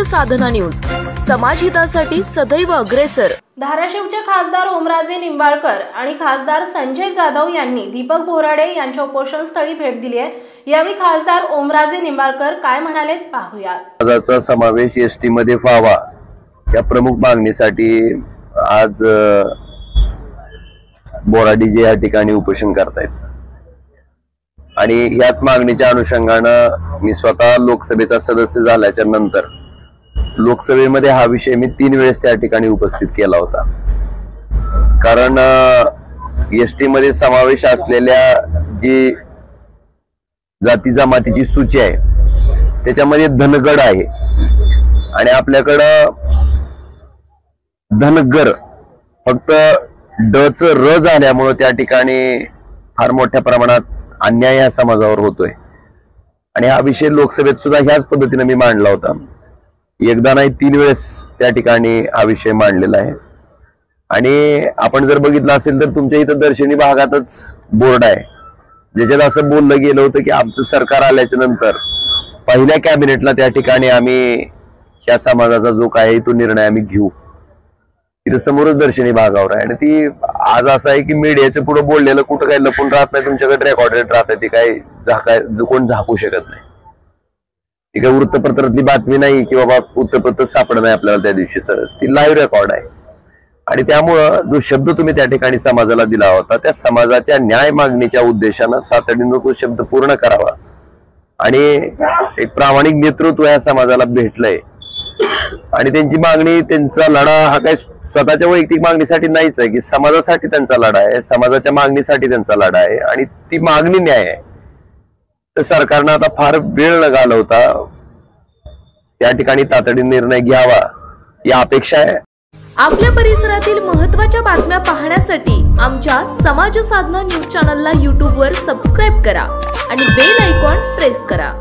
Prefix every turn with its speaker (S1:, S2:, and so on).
S1: साधना news, समाजहितासाठी सदैव अग्रेसर।
S2: धाराशिवचे खासदार ओमराजे निंबाळकर आणि खासदार संजय जाधव यांनी दीपक बोराडे यांच्या उपोषणस्थळी भेट दिली आहे। यावेळी खासदार ओमराजे निंबाळकर काय म्हणाले पाहूया।
S3: पदाचा समावेश एसटी मध्ये व्हावा या प्रमुख मागणीसाठी आज बोराडे जे या ठिकाणी उपोषण करतायत आणि याच मागणीच्या अनुषंगाने मी स्वतः लोकसभेचा सदस्य झाल्याच्या नंतर लोकसभेमध्ये हा विषय मी 3 वेळेस त्या ठिकाणी उपस्थित केला होता। कारण एसटी मध्ये समावेश असलेल्या जी जाती जमातीची सूची आहे त्याच्यामध्ये धनगड आहे आणि आपल्याकडं धनगर फक्त ड च र झाल्यामुळे त्या ठिकाणी फार मोठ्या प्रमाणात अन्याय या समाजावर होतोय आणि हा विषय लोकसभेत सुद्धा ह्याच पद्धतीने मी मांडला होता। एकदा नाही 3 वेळेस त्या ठिकाणी हा विषय मांडलेला आहे आणि आपण जर बघितलं असेल तर तुमच्या इथं दर्शनी भागातच बोर्ड आहे ज्याच्यात असं बोललं गेलं होतं की आमचं सरकार आल्याच्या नंतर पहिल्या कॅबिनेटला त्या ठिकाणी आम्ही या समाजाचा जो काय तो निर्णय आम्ही घेऊ। इथं समोरच दर्शनी भागावर आहे आणि ती आज असं आहे की मीडियाच्या पुढे बोललेलं कुठं काही लपून राहत नाही, तुमच्याकडे रेकॉर्डेड राहत आहे, ती काय कोण झाकू शकत नाही। ती काही वृत्तपत्रातली बातमी नाही की बाबा वृत्तपत्र सापडत नाही आपल्याला त्या दिवशीच, ती लाईव्ह रेकॉर्ड आहे आणि त्यामुळं जो शब्द तुम्ही त्या ठिकाणी समाजाला दिला होता त्या समाजाच्या न्याय मागणीच्या उद्देशानं तातडीनं तो शब्द पूर्ण करावा आणि एक प्रामाणिक नेतृत्व या समाजाला भेटलंय आणि त्यांची मागणी, त्यांचा लढा हा काही स्वतःच्या वैयक्तिक मागणीसाठी नाहीच आहे की समाजासाठी त्यांचा लढा आहे, समाजाच्या मागणीसाठी त्यांचा लढा आहे आणि ती मागणी न्याय आहे। तर सरकारनं आता फार वेळ न घालवता त्या ठिकाणी तातडीने निर्णय घ्यावा ही अपेक्षा आहे।
S1: आपल्या परिसरातील महत्त्वाच्या बातम्या पाहण्यासाठी आमच्या समाज साधना न्यूज चॅनलला YouTube वर सबस्क्राइब करा आणि बेल आयकॉन प्रेस करा।